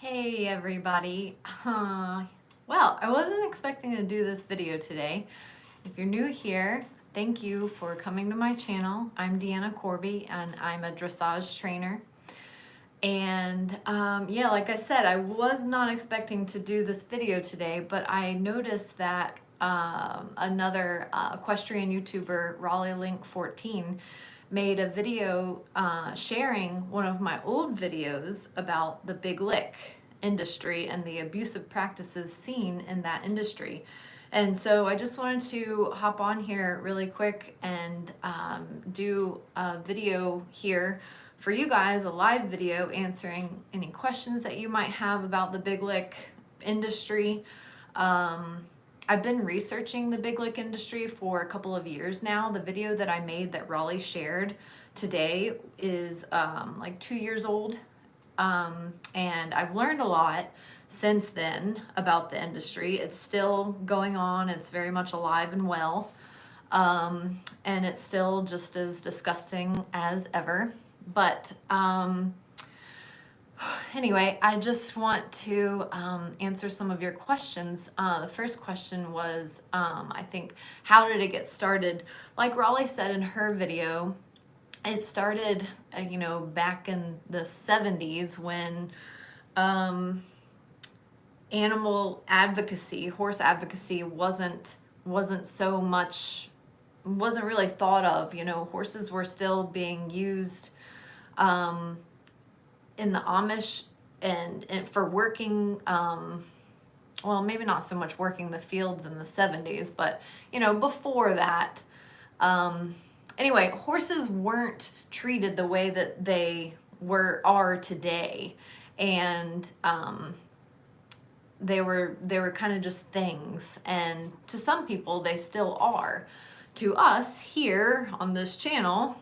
Hey everybody. Well, I wasn't expecting to do this video today. If you're new here, thank you for coming to my channel. I'm Deanna Corby and I'm a dressage trainer. And yeah, like I said, I was not expecting to do this video today, but I noticed that another equestrian YouTuber, RaleighLink14, made a video sharing one of my old videos about the big lick industry and the abusive practices seen in that industry. And so I just wanted to hop on here really quick and do a video here for you guys, a live video answering any questions that you might have about the big lick industry. I've been researching the big lick industry for a couple of years now. The video that I made that Raleigh shared today is like 2 years old. And I've learned a lot since then about the industry. It's still going on. It's very much alive and well. And it's still just as disgusting as ever. But anyway, I just want to answer some of your questions. The first question was, I think, how did it get started? Like Raleigh said in her video, it started, back in the 70s when animal advocacy, horse advocacy wasn't so much, wasn't really thought of. Horses were still being used in the Amish and for working, well, maybe not so much working the fields in the 70s, but before that, anyway, horses weren't treated the way that they are today, and they were kind of just things, and to some people they still are. To us here on this channel,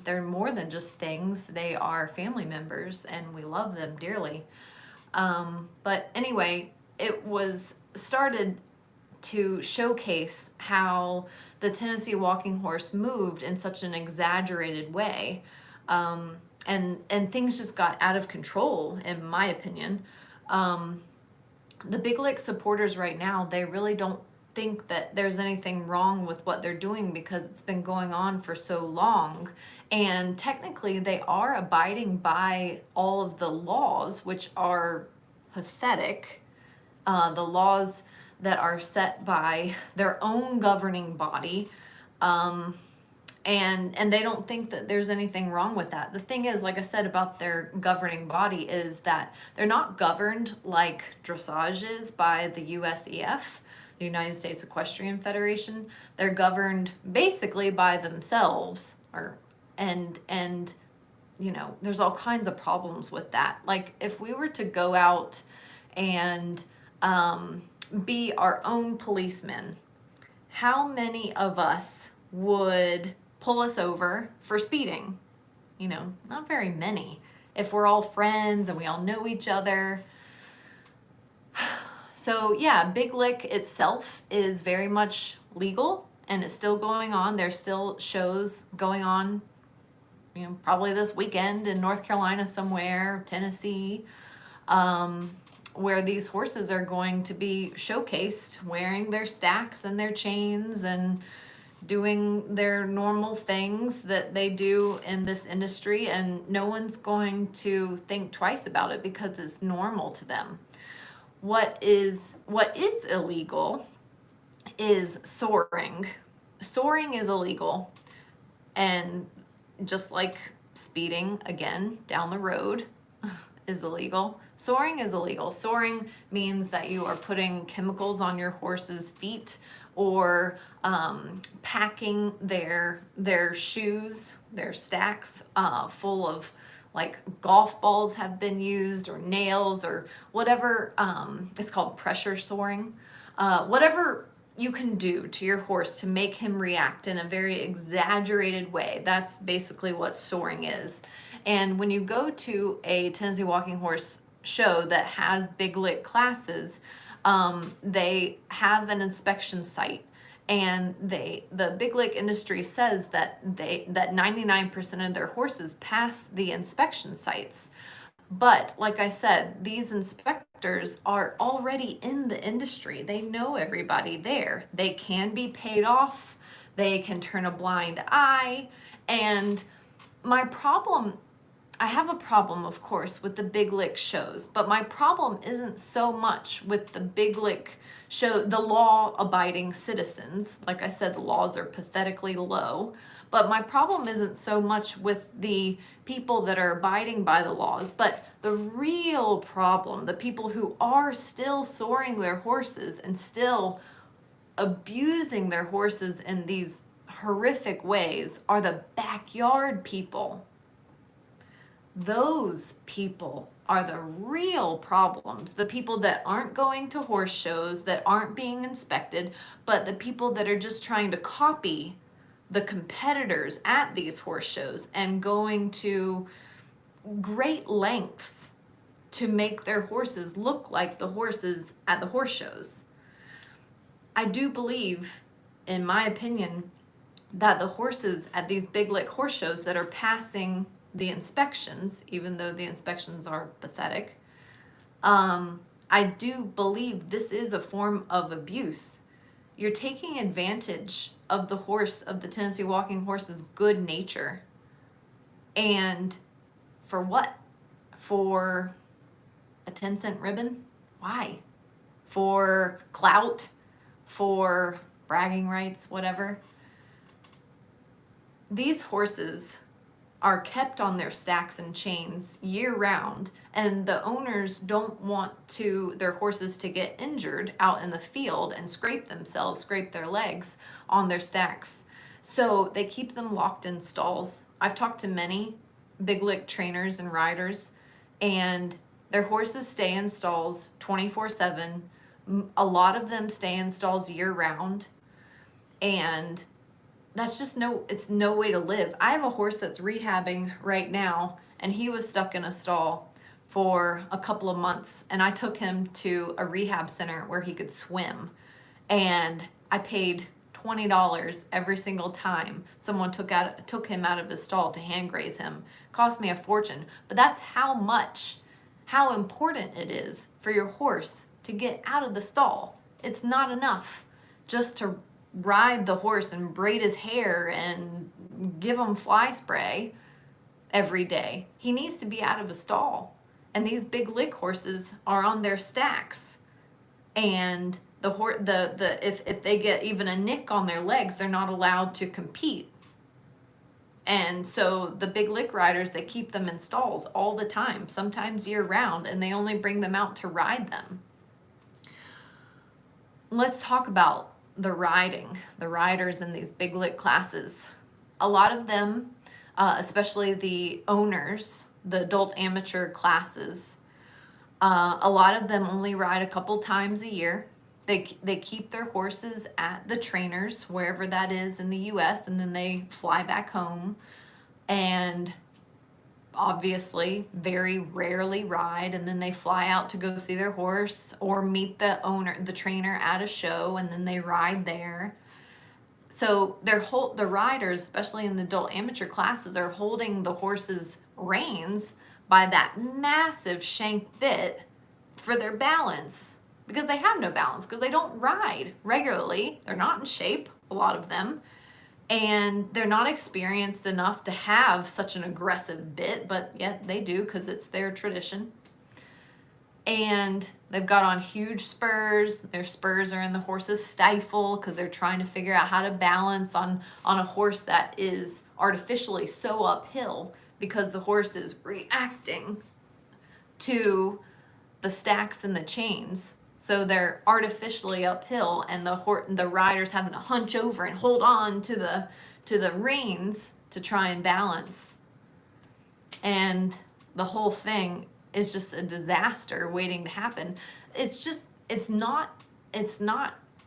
they're more than just things. They are family members and we love them dearly. But anyway, it was started to showcase how the Tennessee walking horse moved in such an exaggerated way. And things just got out of control, in my opinion. The big lick supporters right now, they really don't think that there's anything wrong with what they're doing because it's been going on for so long, and technically they are abiding by all of the laws, which are pathetic. The laws that are set by their own governing body, and they don't think that there's anything wrong with that. The thing is, like I said about their governing body, is that they're not governed like dressage is by the USEF, the United States Equestrian Federation. They're governed basically by themselves, and there's all kinds of problems with that. Like if we were to go out and be our own policemen, how many of us would pull us over for speeding? Not very many. If we're all friends and we all know each other. So yeah, big lick itself is very much legal and it's still going on. There's still shows going on, probably this weekend in North Carolina somewhere, Tennessee, where these horses are going to be showcased wearing their stacks and their chains and doing their normal things that they do in this industry, and no one's going to think twice about it because it's normal to them. What is illegal is soaring. Soaring is illegal, and just like speeding again down the road is illegal, soaring is illegal. Soaring means that you are putting chemicals on your horse's feet, or packing their shoes, their stacks full of, like, golf balls have been used, or nails, or whatever. It's called pressure soaring. Whatever you can do to your horse to make him react in a very exaggerated way, that's basically what soaring is. And when you go to a Tennessee walking horse show that has big lick classes, they have an inspection site, and the big lick industry says that 99% of their horses pass the inspection sites. But like I said, these inspectors are already in the industry. They know everybody there. They can be paid off. They can turn a blind eye. And my problem, I have a problem, of course, with the big lick shows, but my problem isn't so much with the big lick show, the law abiding citizens. Like I said, the laws are pathetically low. But my problem isn't so much with the people that are abiding by the laws, but the real problem, the people who are still soaring their horses and still abusing their horses in these horrific ways, are the backyard people. Those people are the real problems. The people that aren't going to horse shows, that aren't being inspected, but the people that are just trying to copy the competitors at these horse shows and going to great lengths to make their horses look like the horses at the horse shows. I do believe, in my opinion, that the horses at these big lick horse shows that are passing the inspections, even though the inspections are pathetic, I do believe this is a form of abuse. You're taking advantage of the horse, of the Tennessee walking horse's good nature. And for what? For a 10-cent ribbon? Why? For clout? For bragging rights? Whatever. These horses are kept on their stacks and chains year round, and the owners don't want their horses to get injured out in the field and scrape their legs on their stacks. So they keep them locked in stalls. I've talked to many big lick trainers and riders, and their horses stay in stalls 24/7. A lot of them stay in stalls year round, and that's just it's no way to live. I have a horse that's rehabbing right now, and he was stuck in a stall for a couple of months, and I took him to a rehab center where he could swim, and I paid $20 every single time someone took him out of his stall to hand graze him. Cost me a fortune, but that's how important it is for your horse to get out of the stall. It's not enough just to ride the horse and braid his hair and give him fly spray every day. He needs to be out of a stall. And these big lick horses are on their stacks. And if they get even a nick on their legs, they're not allowed to compete. And so the big lick riders, they keep them in stalls all the time, sometimes year round, and they only bring them out to ride them. Let's talk about the riders in these big lick classes. A lot of them, especially the owners, the adult amateur classes, a lot of them only ride a couple times a year. They keep their horses at the trainers, wherever that is in the US, and then they fly back home, and obviously very rarely ride, and then they fly out to go see their horse or meet the trainer at a show, and then they ride there. So the riders, especially in the adult amateur classes, are holding the horse's reins by that massive shank bit for their balance, because they have no balance, because they don't ride regularly. They're not in shape, a lot of them, and they're not experienced enough to have such an aggressive bit, but yet they do, because it's their tradition. And they've got on huge spurs. Their spurs are in the horse's stifle, because they're trying to figure out how to balance on a horse that is artificially so uphill, because the horse is reacting to the stacks and the chains. So they're artificially uphill, and the rider's having to hunch over and hold on to the reins to try and balance. And the whole thing is just a disaster waiting to happen. It's not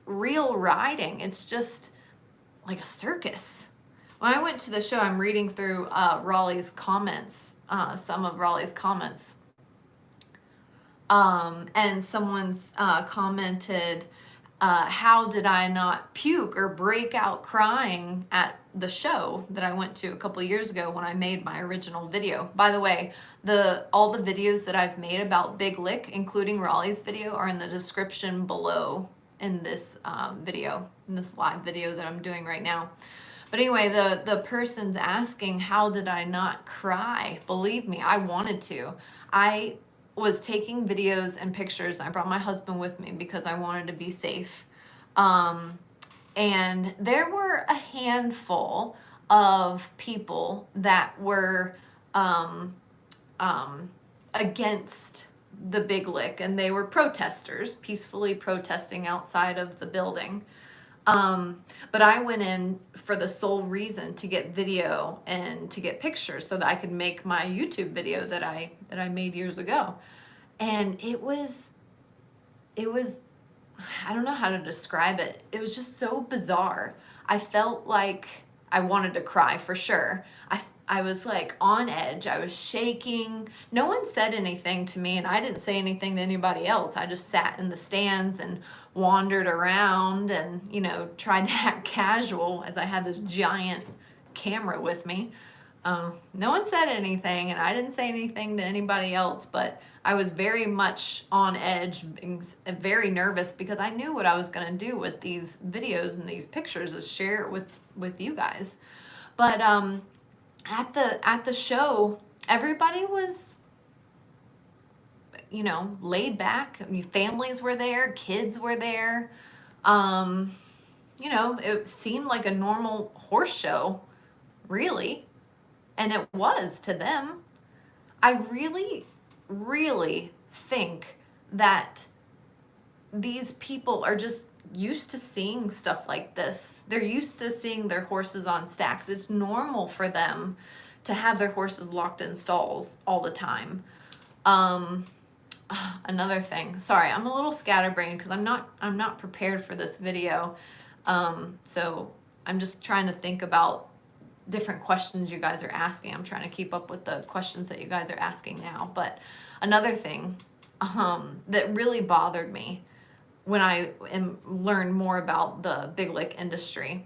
real riding. It's just like a circus. When I went to the show, I'm reading through Raleigh's comments, some of Raleigh's comments. And someone's commented, how did I not puke or break out crying at the show that I went to a couple of years ago when I made my original video. By the way, all the videos that I've made about Big Lick, including Raleigh's video, are in the description below in this video, in this live video that I'm doing right now. But anyway, the person's asking, how did I not cry? Believe me, I wanted to. I was taking videos and pictures. I brought my husband with me because I wanted to be safe. And there were a handful of people that were against the Big Lick, and they were protesters, peacefully protesting outside of the building. But I went in for the sole reason to get video and to get pictures so that I could make my YouTube video that I made years ago. And it was, I don't know how to describe it. It was just so bizarre. I felt like I wanted to cry for sure. I was like on edge. I was shaking. No one said anything to me, and I didn't say anything to anybody else. I just sat in the stands and wandered around and, you know, tried to act casual as I had this giant camera with me. No one said anything, and I didn't say anything to anybody else, but I was very much on edge and very nervous because I knew what I was going to do with these videos and these pictures, is share it with you guys. But at the show, everybody was, you know, laid back. I mean, families were there, kids were there. You know, it seemed like a normal horse show, really. And it was to them. I really, really think that these people are just used to seeing stuff like this. They're used to seeing their horses on stacks. It's normal for them to have their horses locked in stalls all the time. Another thing, sorry, I'm a little scatterbrained because I'm not prepared for this video. So I'm just trying to think about different questions you guys are asking. I'm trying to keep up with the questions that you guys are asking now. But another thing that really bothered me when I learned more about the Big Lick industry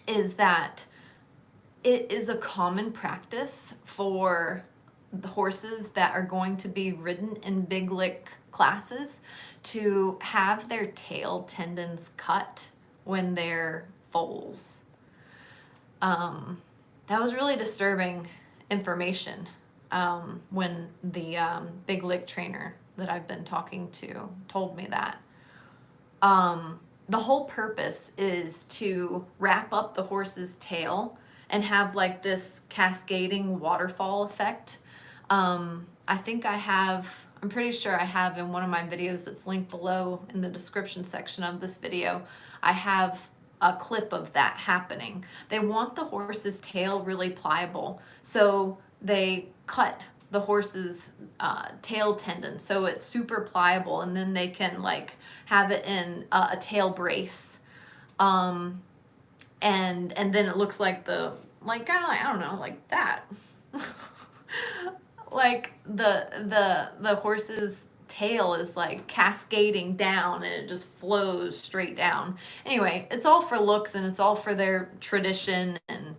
is that it is a common practice for the horses that are going to be ridden in Big Lick classes to have their tail tendons cut when they're foals. That was really disturbing information when the Big Lick trainer that I've been talking to told me that. The whole purpose is to wrap up the horse's tail and have like this cascading waterfall effect. I'm pretty sure I have in one of my videos that's linked below in the description section of this video, I have a clip of that happening. They want the horse's tail really pliable, so they cut the horse's tail tendon so it's super pliable, and then they can like have it in a tail brace, and then it looks like kind of like, I don't know, like that. Like the horse's tail is like cascading down and it just flows straight down. Anyway, it's all for looks and it's all for their tradition, and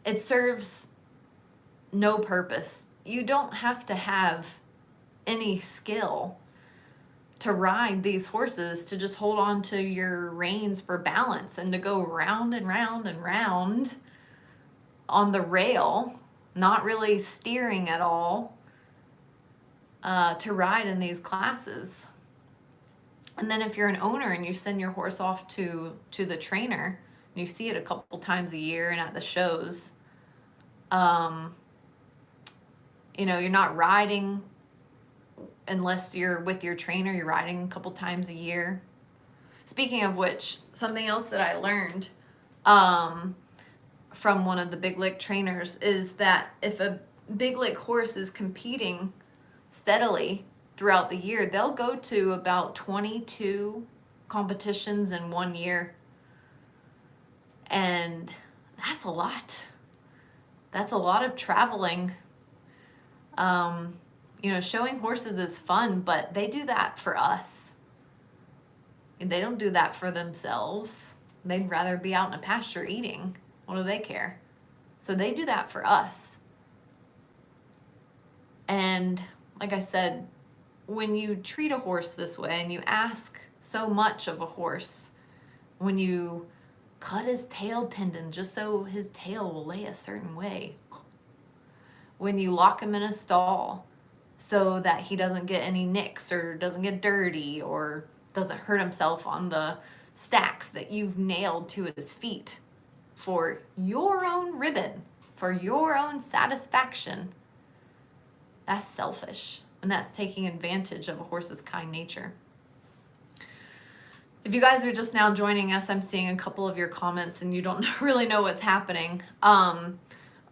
it serves no purpose. You don't have to have any skill to ride these horses, to just hold on to your reins for balance and to go round and round and round on the rail, not really steering at all, to ride in these classes. And then if you're an owner and you send your horse off to the trainer, and you see it a couple times a year and at the shows, you know, you're not riding unless you're with your trainer. You're riding a couple times a year. Speaking of which, something else that I learned from one of the Big Lick trainers is that if a Big Lick horse is competing steadily throughout the year, they'll go to about 22 competitions in 1 year. And that's a lot. That's a lot of traveling. You know, showing horses is fun, but they do that for us. And they don't do that for themselves. They'd rather be out in a pasture eating. What do they care? So they do that for us. And like I said, when you treat a horse this way and you ask so much of a horse, when you cut his tail tendon just so his tail will lay a certain way, when you lock him in a stall so that he doesn't get any nicks or doesn't get dirty or doesn't hurt himself on the stacks that you've nailed to his feet for your own ribbon, for your own satisfaction, that's selfish, and that's taking advantage of a horse's kind nature. If you guys are just now joining us, I'm seeing a couple of your comments and you don't really know what's happening.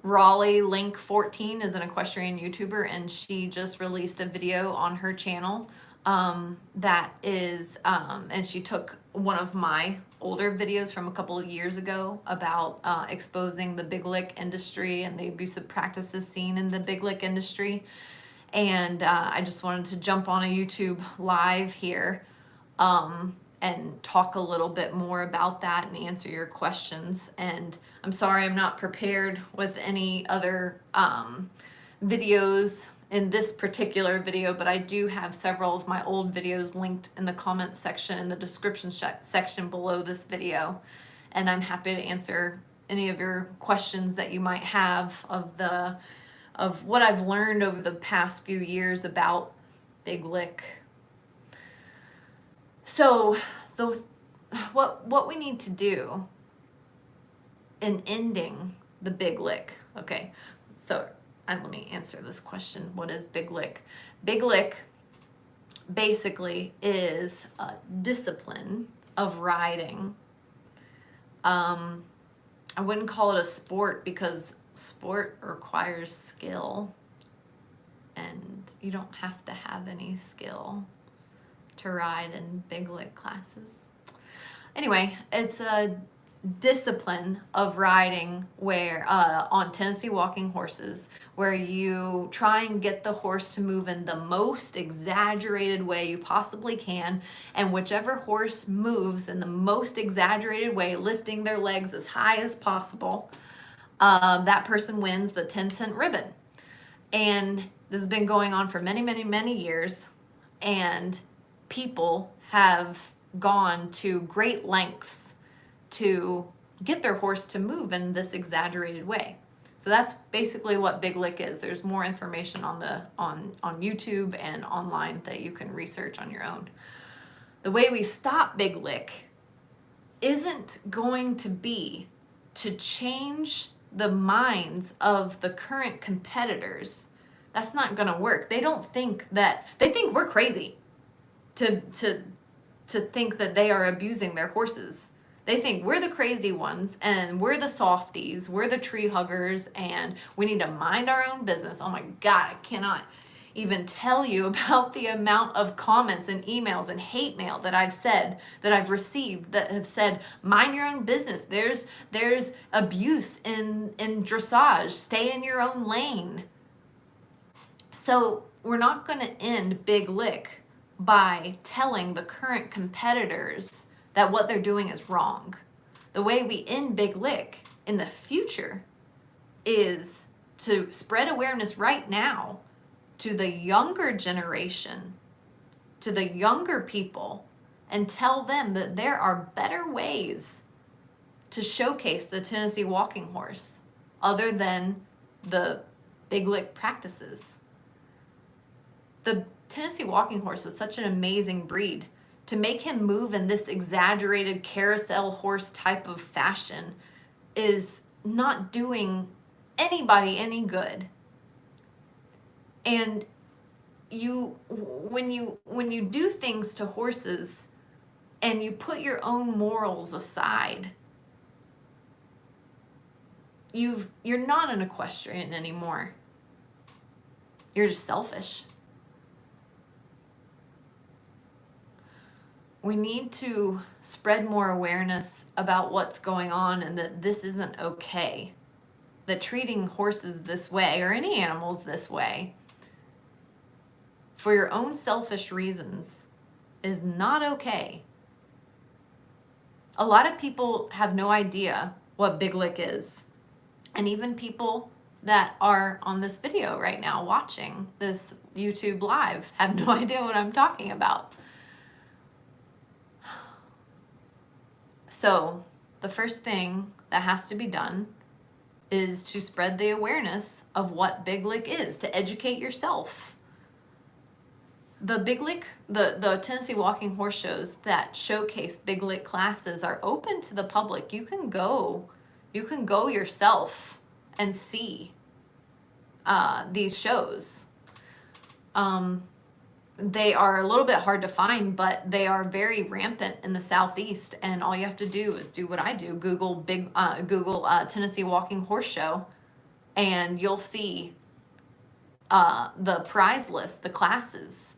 RaleighLink14 is an equestrian YouTuber, and she just released a video on her channel that is, and she took one of my older videos from a couple of years ago about exposing the big lick industry and the abusive practices seen in the big lick industry. And I just wanted to jump on a YouTube live here and talk a little bit more about that and answer your questions. And I'm sorry I'm not prepared with any other videos in this particular video, but I do have several of my old videos linked in the comments section, in the description section below this video. And I'm happy to answer any of your questions that you might have of what I've learned over the past few years about big lick. So what we need to do in ending the big lick, okay, so let me answer this question. What is big lick? Big lick basically is a discipline of riding. I wouldn't call it a sport because sport requires skill, and you don't have to have any skill to ride in big lick classes. Anyway, it's a discipline of riding where on Tennessee walking horses, where you try and get the horse to move in the most exaggerated way you possibly can, and whichever horse moves in the most exaggerated way, lifting their legs as high as possible, that person wins the 10-cent ribbon. And this has been going on for many, many, many years, and people have gone to great lengths to get their horse to move in this exaggerated way. So that's basically what big lick is. There's more information on YouTube and online that you can research on your own. The way we stop big lick isn't going to be to change the minds of the current competitors. That's not going to work. They think we're crazy to think that they are abusing their horses. They think we're the crazy ones and we're the softies, we're the tree huggers, and we need to mind our own business. Oh my God, I cannot even tell you about the amount of comments and emails and hate mail that I've received that have said, mind your own business. There's abuse in dressage. Stay in your own lane. So we're not going to end big lick by telling the current competitors that what they're doing is wrong. The way we end big lick in the future is to spread awareness right now to the younger generation, to the younger people, and tell them that there are better ways to showcase the Tennessee walking horse other than the big lick practices. The Tennessee walking horse is such an amazing breed. To make him move in this exaggerated carousel horse type of fashion is not doing anybody any good. And when you do things to horses and you put your own morals aside, you're not an equestrian anymore. You're just selfish. We need to spread more awareness about what's going on and that this isn't okay. That treating horses this way, or any animals this way, for your own selfish reasons is not okay. A lot of people have no idea what Big Lick is. And even people that are on this video right now watching this YouTube live have no idea what I'm talking about. So the first thing that has to be done is to spread the awareness of what Big Lick is, to educate yourself. The Big Lick, the Tennessee walking horse shows that showcase Big Lick classes are open to the public. You can go yourself and see these shows. They are a little bit hard to find, but they are very rampant in the Southeast. And all you have to do is do what I do: Google Tennessee walking horse show, and you'll see the prize list, the classes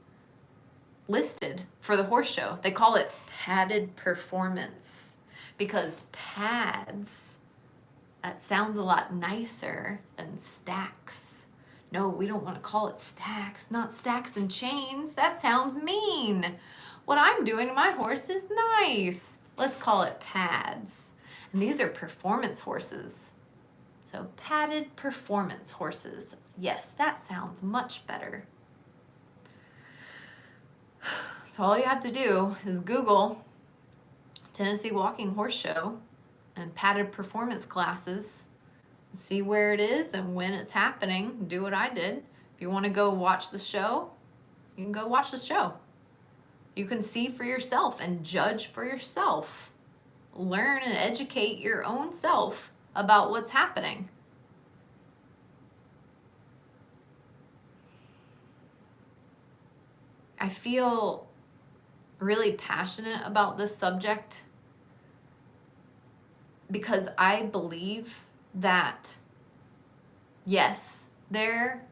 listed for the horse show. They call it padded performance because pads, that sounds a lot nicer than stacks. No, we don't want to call it stacks, not stacks and chains. That sounds mean. What I'm doing to my horse is nice. Let's call it pads. And these are performance horses. So padded performance horses. Yes, that sounds much better. So all you have to do is Google Tennessee Walking Horse Show and padded performance classes, see where it is and when it's happening. Do what I did. If you want to go watch the show, you can go watch the show. You can see for yourself and judge for yourself. Learn and educate your own self about what's happening. I feel really passionate about this subject because I believe that, yes, there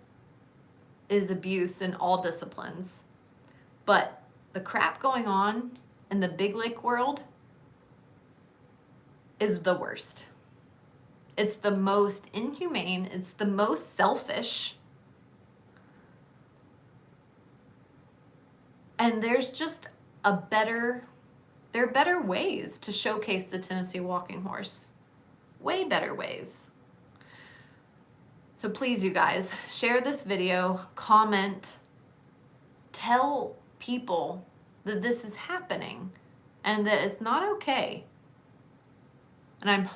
is abuse in all disciplines, but the crap going on in the Big Lick world is the worst. It's the most inhumane. It's the most selfish. And there's just there are better ways to showcase the Tennessee walking horse. Way better ways. So please, you guys, share this video, comment, tell people that this is happening and that it's not okay. And I'm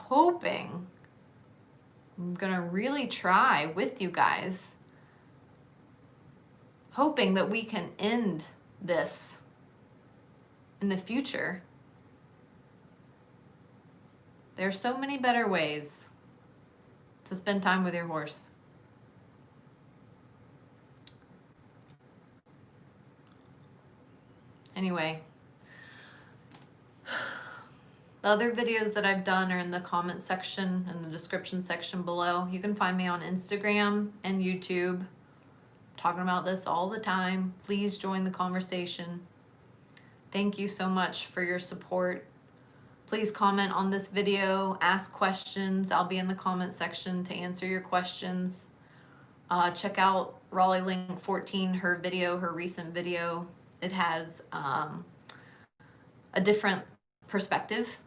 gonna really try with you guys, hoping that we can end this in the future. There's so many better ways to spend time with your horse. Anyway, the other videos that I've done are in the comment section and the description section below. You can find me on Instagram and YouTube. I'm talking about this all the time. Please join the conversation. Thank you so much for your support. Please comment on this video, ask questions. I'll be in the comment section to answer your questions. Check out RaleighLink14, her recent video. It has a different perspective.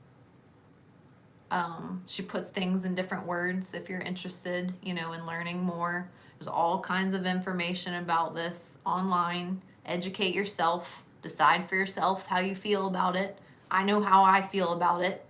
She puts things in different words if you're interested, in learning more. There's all kinds of information about this online. Educate yourself. Decide for yourself how you feel about it. I know how I feel about it.